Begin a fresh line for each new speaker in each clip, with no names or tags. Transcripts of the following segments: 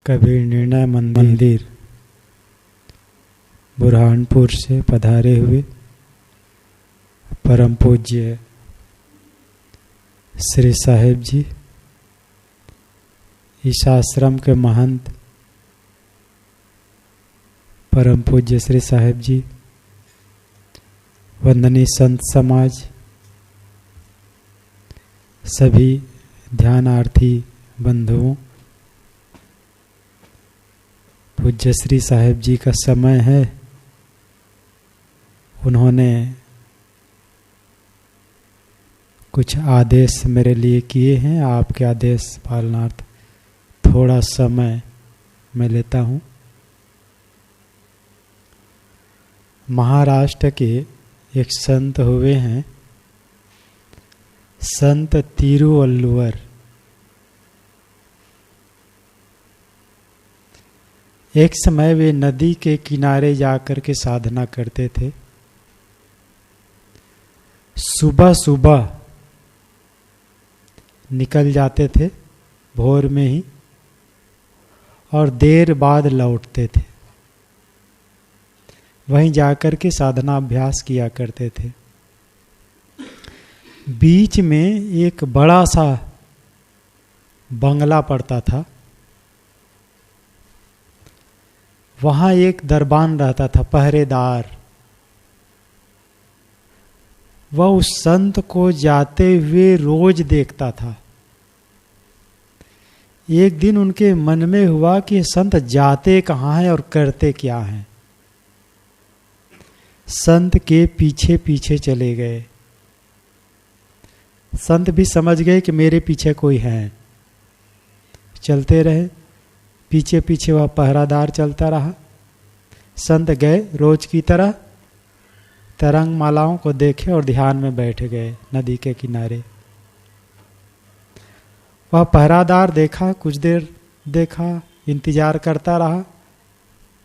कबीर निर्णय मंदिर बुरहानपुर से पधारे हुए परम पूज्य श्री साहिब जी, इस आश्रम के महंत परम पूज्य श्री साहिब जी, वंदनीय संत समाज, सभी ध्यानार्थी बंधुओं, पूज्य श्री साहिब जी का समय है। उन्होंने कुछ आदेश मेरे लिए किए हैं। आपके आदेश पालनार्थ थोड़ा समय मैं लेता हूँ। महाराष्ट्र के एक संत हुए हैं, संत तिरुवल्लुवर। एक समय वे नदी के किनारे जाकर के साधना करते थे। सुबह सुबह निकल जाते थे भोर में ही, और देर बाद लौटते थे। वहीं जाकर के साधना अभ्यास किया करते थे। बीच में एक बड़ा सा बंगला पड़ता था। वहाँ एक दरबान रहता था, पहरेदार। वह उस संत को जाते हुए रोज देखता था। एक दिन उनके मन में हुआ कि संत जाते कहाँ हैं और करते क्या हैं। संत के पीछे पीछे चले गए। संत भी समझ गए कि मेरे पीछे कोई है। चलते रहे, पीछे पीछे वह पहरादार चलता रहा। संत गए रोज की तरह, तरंग मालाओं को देखे और ध्यान में बैठ गए नदी के किनारे। वह पहरादार देखा, कुछ देर देखा, इंतजार करता रहा,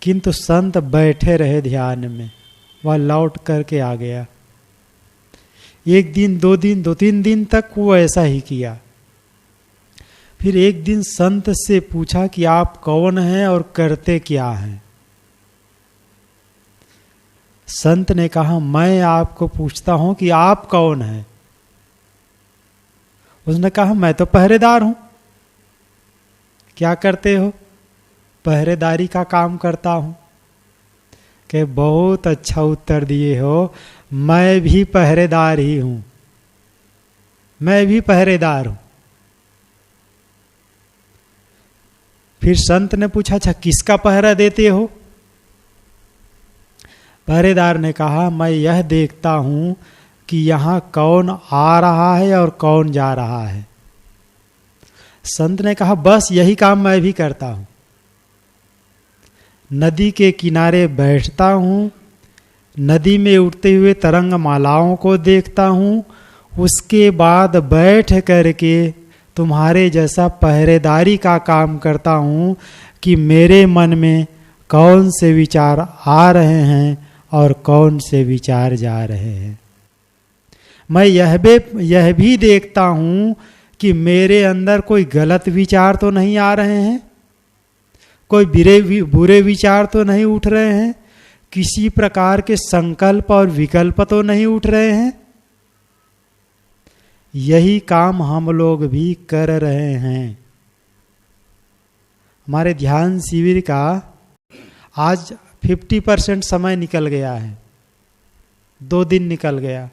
किंतु संत बैठे रहे ध्यान में। वह लौट करके आ गया। एक दिन, 2 दिन, 2-3 दिन तक वो ऐसा ही किया। फिर एक दिन संत से पूछा कि आप कौन हैं और करते क्या हैं। संत ने कहा, मैं आपको पूछता हूं कि आप कौन हैं। उसने कहा, मैं तो पहरेदार हूं। क्या करते हो? पहरेदारी का काम करता हूं। कि बहुत अच्छा उत्तर दिए हो, मैं भी पहरेदार ही हूं। मैं भी पहरेदार हूं। फिर संत ने पूछा, अच्छा किसका पहरा देते हो? पहरेदार ने कहा, मैं यह देखता हूं कि यहां कौन आ रहा है और कौन जा रहा है। संत ने कहा, बस यही काम मैं भी करता हूं। नदी के किनारे बैठता हूं, नदी में उठते हुए तरंग मालाओं को देखता हूं, उसके बाद बैठ करके तुम्हारे जैसा पहरेदारी का काम करता हूं कि मेरे मन में कौन से विचार आ रहे हैं और कौन से विचार जा रहे हैं। मैं यह भी देखता हूं कि मेरे अंदर कोई गलत विचार तो नहीं आ रहे हैं, कोई बुरे विचार तो नहीं उठ रहे हैं, किसी प्रकार के संकल्प और विकल्प तो नहीं उठ रहे हैं। यही काम हम लोग भी कर रहे हैं। हमारे ध्यान शिविर का आज 50% समय निकल गया है। 2 दिन निकल गया।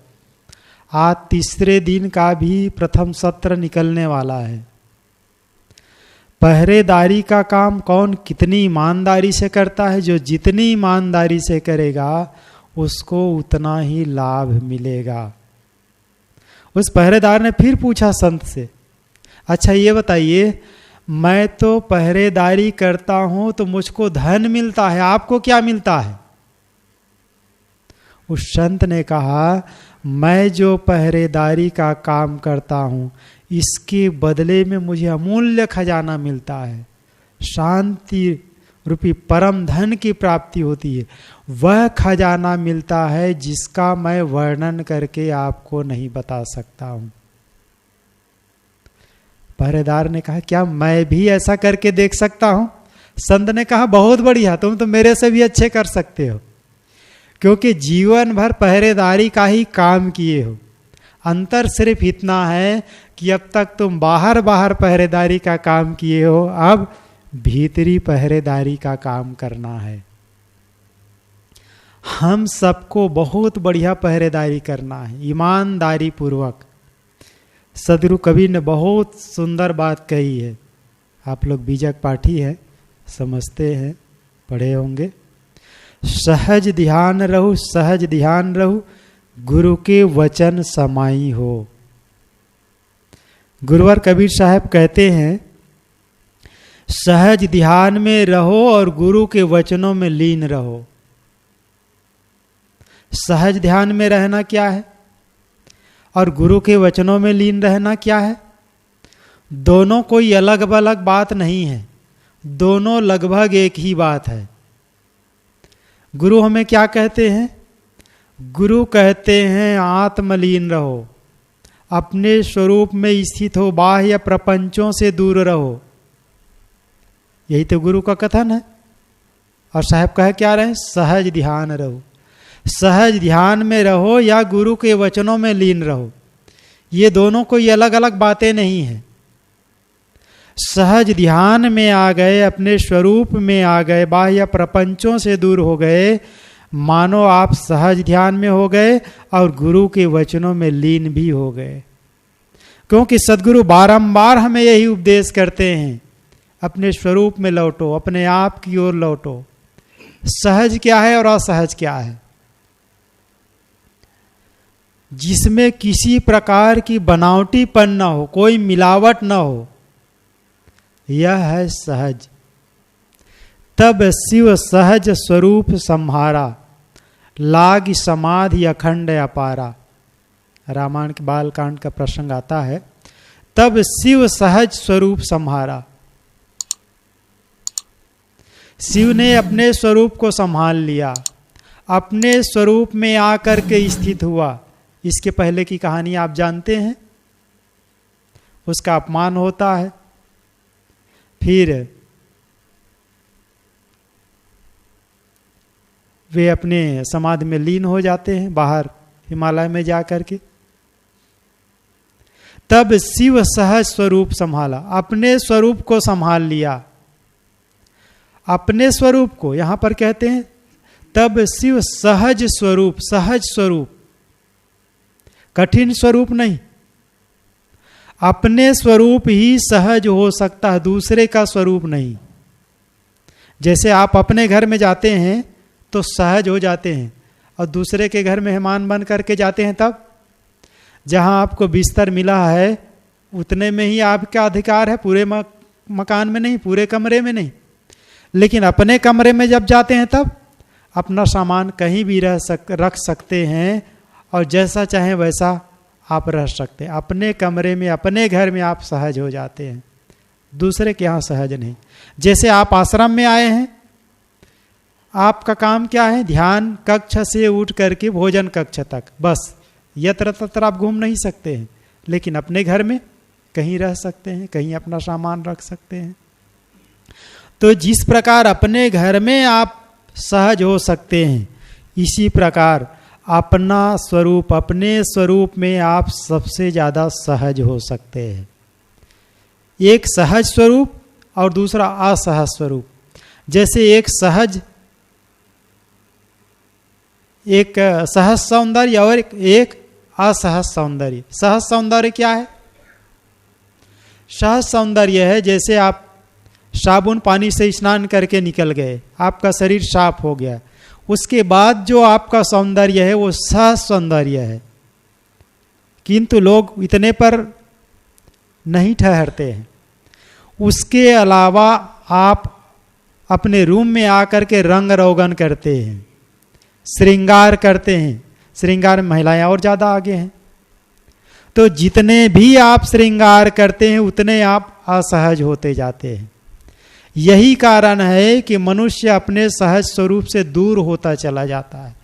आज तीसरे दिन का भी प्रथम सत्र निकलने वाला है। पहरेदारी का काम कौन कितनी ईमानदारी से करता है? जो जितनी ईमानदारी से करेगा उसको उतना ही लाभ मिलेगा। उस पहरेदार ने फिर पूछा संत से, अच्छा ये बताइए, मैं तो पहरेदारी करता हूं तो मुझको धन मिलता है, आपको क्या मिलता है? उस संत ने कहा, मैं जो पहरेदारी का काम करता हूं इसके बदले में मुझे अमूल्य खजाना मिलता है। शांति रूपी परम धन की प्राप्ति होती है। वह खजाना मिलता है जिसका मैं वर्णन करके आपको नहीं बता सकता हूं। पहरेदार ने कहा, क्या मैं भी ऐसा करके देख सकता हूं? संत ने कहा बहुत बढ़िया, तुम तो मेरे से भी अच्छे कर सकते हो, क्योंकि जीवन भर पहरेदारी का ही काम किए हो। अंतर सिर्फ इतना है कि अब तक तुम बाहर बाहर पहरेदारी का काम किए हो, अब भीतरी पहरेदारी का काम करना है। हम सबको बहुत बढ़िया पहरेदारी करना है, ईमानदारी पूर्वक। सदगुरु कबीर ने बहुत सुंदर बात कही है, आप लोग बीजक पाठी है, समझते हैं, पढ़े होंगे। सहज ध्यान रहु, सहज ध्यान रहु, गुरु के वचन समाई हो। गुरुवर कबीर साहब कहते हैं सहज ध्यान में रहो और गुरु के वचनों में लीन रहो। सहज ध्यान में रहना क्या है और गुरु के वचनों में लीन रहना क्या है? दोनों कोई अलग अलग बात नहीं है, दोनों लगभग एक ही बात है। गुरु हमें क्या कहते हैं? गुरु कहते हैं आत्मलीन रहो, अपने स्वरूप में स्थित हो, बाह्य प्रपंचों से दूर रहो। यही तो गुरु का कथन है। और साहब कह क्या रहे? सहज ध्यान रहो। सहज ध्यान में रहो या गुरु के वचनों में लीन रहो, ये दोनों कोई अलग अलग बातें नहीं है। सहज ध्यान में आ गए, अपने स्वरूप में आ गए, बाह्य प्रपंचों से दूर हो गए, मानो आप सहज ध्यान में हो गए और गुरु के वचनों में लीन भी हो गए। क्योंकि सद्गुरु बारंबार हमें यही उपदेश करते हैं, अपने स्वरूप में लौटो, अपने आप की ओर लौटो। सहज क्या है और असहज क्या है? जिसमें किसी प्रकार की बनावटीपन न हो, कोई मिलावट न हो, यह है सहज। तब शिव सहज स्वरूप संहारा, लाग समाधि अखंड अपारा। रामायण के बालकांड का प्रसंग आता है। तब शिव सहज स्वरूप संहारा, शिव ने अपने स्वरूप को संभाल लिया, अपने स्वरूप में आकर के स्थित हुआ। इसके पहले की कहानी आप जानते हैं, उसका अपमान होता है, फिर वे अपने समाधि में लीन हो जाते हैं बाहर हिमालय में जाकर के। तब शिव सहज स्वरूप संभाला, अपने स्वरूप को संभाल लिया। अपने स्वरूप को यहां पर कहते हैं तब शिव सहज स्वरूप, सहज स्वरूप, कठिन स्वरूप नहीं। अपने स्वरूप ही सहज हो सकता है, दूसरे का स्वरूप नहीं। जैसे आप अपने घर में जाते हैं तो सहज हो जाते हैं, और दूसरे के घर मेहमान बन करके जाते हैं तब जहां आपको बिस्तर मिला है उतने में ही आपका अधिकार है, पूरे मकान में नहीं, पूरे कमरे में नहीं। लेकिन अपने कमरे में जब जाते हैं तब अपना सामान कहीं भी रख सकते हैं और जैसा चाहे वैसा आप रह सकते हैं। अपने कमरे में, अपने घर में आप सहज हो जाते हैं, दूसरे के यहाँ सहज नहीं। जैसे आप आश्रम में आए हैं, आपका काम क्या है? ध्यान कक्ष से उठ करके भोजन कक्ष तक, बस। यत्र तत्र आप घूम नहीं सकते हैं, लेकिन अपने घर में कहीं रह सकते हैं, कहीं अपना सामान रख सकते हैं। तो जिस प्रकार अपने घर में आप सहज हो सकते हैं, इसी प्रकार अपना स्वरूप, अपने स्वरूप में आप सबसे ज्यादा सहज हो सकते हैं। एक सहज स्वरूप और दूसरा असहज स्वरूप। जैसे एक सहज सौंदर्य और एक असहज सौंदर्य। सहज सौंदर्य क्या है? सहज सौंदर्य है जैसे आप साबुन पानी से स्नान करके निकल गए, आपका शरीर साफ हो गया, उसके बाद जो आपका सौंदर्य है वो सहज सौंदर्य है। किंतु लोग इतने पर नहीं ठहरते हैं। उसके अलावा आप अपने रूम में आकर के रंग रोगन करते हैं, श्रृंगार करते हैं। श्रृंगार में महिलाएं और ज्यादा आगे हैं। तो जितने भी आप श्रृंगार करते हैं उतने आप असहज होते जाते हैं। यही कारण है कि मनुष्य अपने सहज स्वरूप से दूर होता चला जाता है।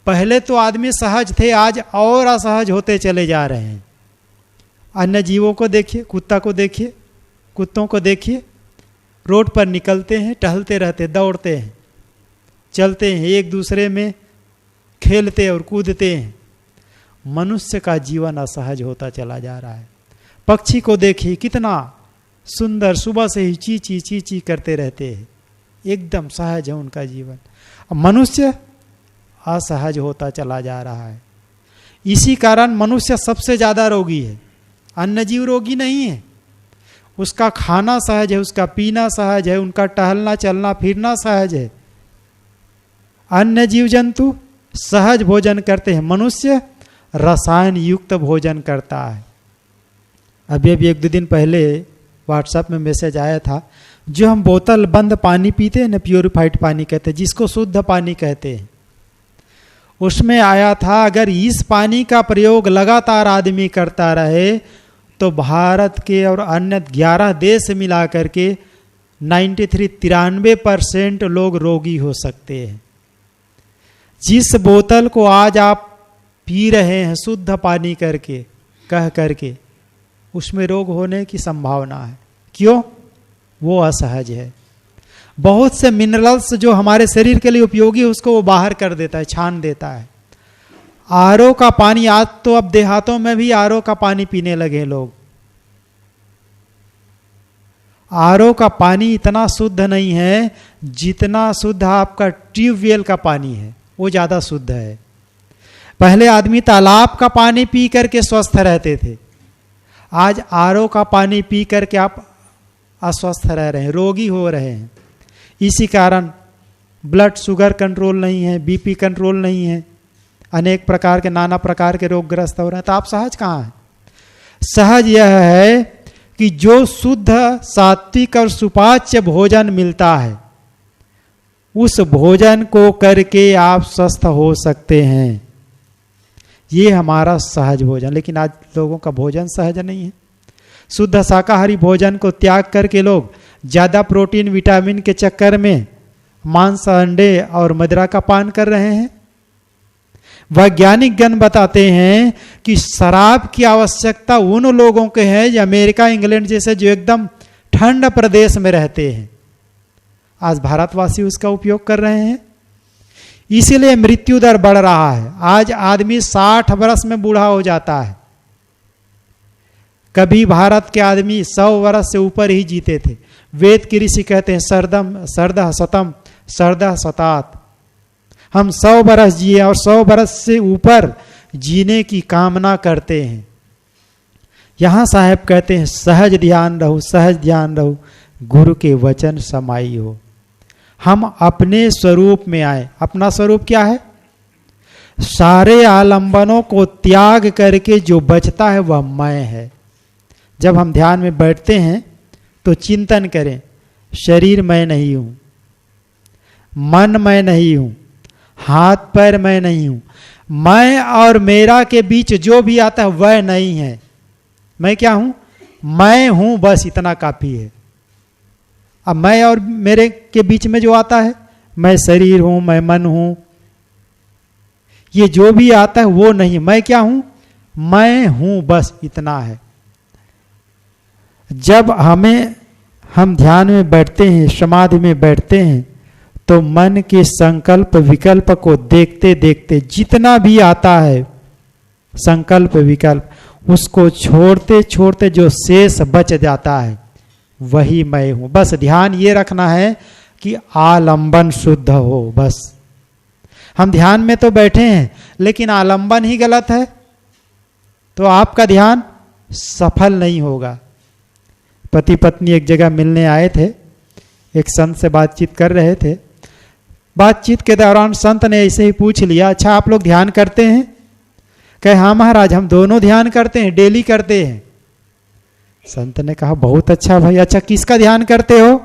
पहले तो आदमी सहज थे, आज और असहज होते चले जा रहे हैं। अन्य जीवों को देखिए, कुत्ता को देखिए, कुत्तों को देखिए, रोड पर निकलते हैं, टहलते रहते, दौड़ते हैं, चलते हैं, एक दूसरे में खेलते और कूदते हैं। मनुष्य का जीवन असहज होता चला जा रहा है। पक्षी को देखिए कितना सुंदर, सुबह से ही ची ची ची ची करते रहते हैं, एकदम सहज है उनका जीवन। मनुष्य असहज होता चला जा रहा है। इसी कारण मनुष्य सबसे ज्यादा रोगी है। अन्य जीव रोगी नहीं है, उसका खाना सहज है, उसका पीना सहज है, उनका टहलना चलना फिरना सहज है। अन्य जीव जंतु सहज भोजन करते हैं, मनुष्य रसायन युक्त भोजन करता है। अभी एक दो दिन पहले व्हाट्सएप में मैसेज आया था, जो हम बोतल बंद पानी पीते हैं ना, प्योरीफाइड पानी कहते हैं, जिसको शुद्ध पानी कहते हैं, उसमें आया था अगर इस पानी का प्रयोग लगातार आदमी करता रहे तो भारत के और अन्य 11 देश मिला करके 93% लोग रोगी हो सकते हैं। जिस बोतल को आज आप पी रहे हैं शुद्ध पानी करके कह करके, उसमें रोग होने की संभावना है। क्यों? वो असहज है। बहुत से मिनरल्स जो हमारे शरीर के लिए उपयोगी है उसको वो बाहर कर देता है, छान देता है। आरओ का पानी, आज तो अब देहातों में भी आरओ का पानी पीने लगे लोग। आरओ का पानी इतना शुद्ध नहीं है जितना शुद्ध आपका ट्यूबवेल का पानी है, वो ज्यादा शुद्ध है। पहले आदमी तालाब का पानी पी करके स्वस्थ रहते थे, आज आरओ का पानी पी करके आप अस्वस्थ रह रहे हैं, रोगी हो रहे हैं। इसी कारण ब्लड शुगर कंट्रोल नहीं है, बीपी कंट्रोल नहीं है, अनेक प्रकार के नाना प्रकार के रोग ग्रस्त हो रहे हैं। तो आप सहज कहाँ हैं? सहज यह है कि जो शुद्ध सात्विक और सुपाच्य भोजन मिलता है उस भोजन को करके आप स्वस्थ हो सकते हैं। ये हमारा सहज भोजन। लेकिन आज लोगों का भोजन सहज नहीं है। शुद्ध शाकाहारी भोजन को त्याग करके लोग ज्यादा प्रोटीन विटामिन के चक्कर में मांस, अंडे और मदिरा का पान कर रहे हैं। वैज्ञानिक गण बताते हैं कि शराब की आवश्यकता उन लोगों के है जो अमेरिका, इंग्लैंड जैसे जो एकदम ठंड प्रदेश में रहते हैं। आज भारतवासी उसका उपयोग कर रहे हैं, इसीलिए मृत्यु दर बढ़ रहा है। आज आदमी 60 वर्ष में बूढ़ा हो जाता है। कभी भारत के आदमी 100 वर्ष से ऊपर ही जीते थे। वेद की ऋषि कहते हैं सर्दः शतम सर्दः शतात। हम 100 बरस जिए और 100 बरस से ऊपर जीने की कामना करते हैं। यहां साहब कहते हैं सहज ध्यान रहो, सहज ध्यान रहो, गुरु के वचन समाई हो। हम अपने स्वरूप में आए। अपना स्वरूप क्या है? सारे आलंबनों को त्याग करके जो बचता है वह मैं है। जब हम ध्यान में बैठते हैं तो चिंतन करें, शरीर मैं नहीं हूं, मन मैं नहीं हूं, हाथ पैर मैं नहीं हूं। मैं और मेरा के बीच जो भी आता है वह नहीं है। मैं क्या हूं? मैं हूं, बस इतना काफी है। अब मैं और मेरे के बीच में जो आता है, मैं शरीर हूं, मैं मन हूं, ये जो भी आता है वो नहीं। मैं क्या हूं? मैं हूं, बस इतना है। जब हम ध्यान में बैठते हैं, समाधि में बैठते हैं, तो मन के संकल्प विकल्प को देखते देखते जितना भी आता है संकल्प विकल्प, उसको छोड़ते छोड़ते जो शेष बच जाता है वही मैं हूं। बस ध्यान ये रखना है कि आलंबन शुद्ध हो। बस हम ध्यान में तो बैठे हैं लेकिन आलंबन ही गलत है तो आपका ध्यान सफल नहीं होगा। पति पत्नी एक जगह मिलने आए थे, एक संत से बातचीत कर रहे थे। बातचीत के दौरान संत ने ऐसे ही पूछ लिया, अच्छा आप लोग ध्यान करते हैं? कहे हाँ महाराज, हम दोनों ध्यान करते हैं, डेली करते हैं। संत ने कहा बहुत अच्छा भाई, अच्छा किसका ध्यान करते हो?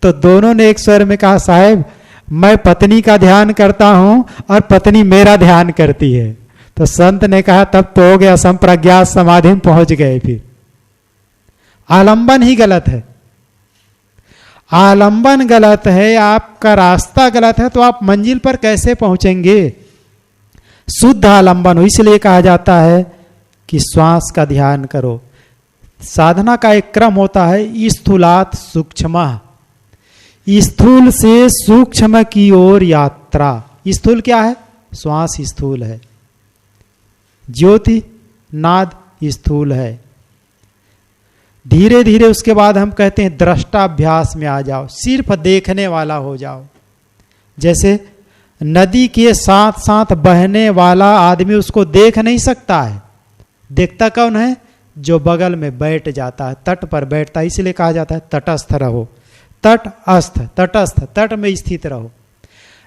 तो दोनों ने एक स्वर में कहा साहब मैं पत्नी का ध्यान करता हूं और पत्नी मेरा ध्यान करती है। तो संत ने कहा तब तो हो गया, संप्रज्ञात समाधि में पहुंच गए। फिर आलंबन ही गलत है। आलंबन गलत है, आपका रास्ता गलत है, तो आप मंजिल पर कैसे पहुंचेंगे? शुद्ध आलंबन हो। इसलिए कहा जाता है कि श्वास का ध्यान करो। साधना का एक क्रम होता है, स्थूलात सूक्ष्म। स्थूल से सूक्ष्म की ओर यात्रा। स्थूल क्या है? श्वास स्थूल है, ज्योति नाद स्थूल है। धीरे धीरे उसके बाद हम कहते हैं दृष्टाभ्यास में आ जाओ, सिर्फ देखने वाला हो जाओ। जैसे नदी के साथ साथ बहने वाला आदमी उसको देख नहीं सकता है। देखता कौन है? जो बगल में बैठ जाता है, तट पर बैठता है। इसलिए कहा जाता है तटस्थ रहो। तट अस्थ, तटस्थ, तट में स्थित रहो।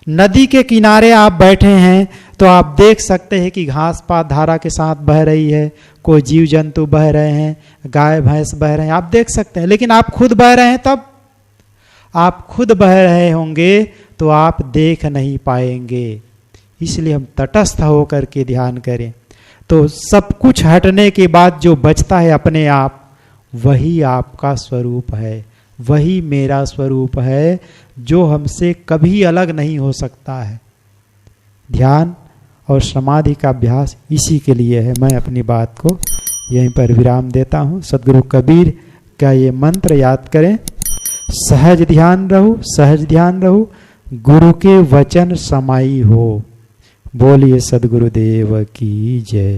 नदी के किनारे आप बैठे हैं तो आप देख सकते हैं कि घास पात धारा के साथ बह रही है, कोई जीव जंतु बह रहे हैं, गाय भैंस बह रहे हैं, आप देख सकते हैं। लेकिन आप खुद बह रहे हैं, तब आप खुद बह रहे होंगे तो आप देख नहीं पाएंगे। इसलिए हम तटस्थ होकर के ध्यान करें। तो सब कुछ हटने के बाद जो बचता है अपने आप, वही आपका स्वरूप है, वही मेरा स्वरूप है, जो हमसे कभी अलग नहीं हो सकता है। ध्यान और समाधि का अभ्यास इसी के लिए है। मैं अपनी बात को यहीं पर विराम देता हूँ। सद्गुरु कबीर का ये मंत्र याद करें, सहज ध्यान रहो, सहज ध्यान रहो, गुरु के वचन समाई हो। बोलिए सद्गुरुदेव की जय।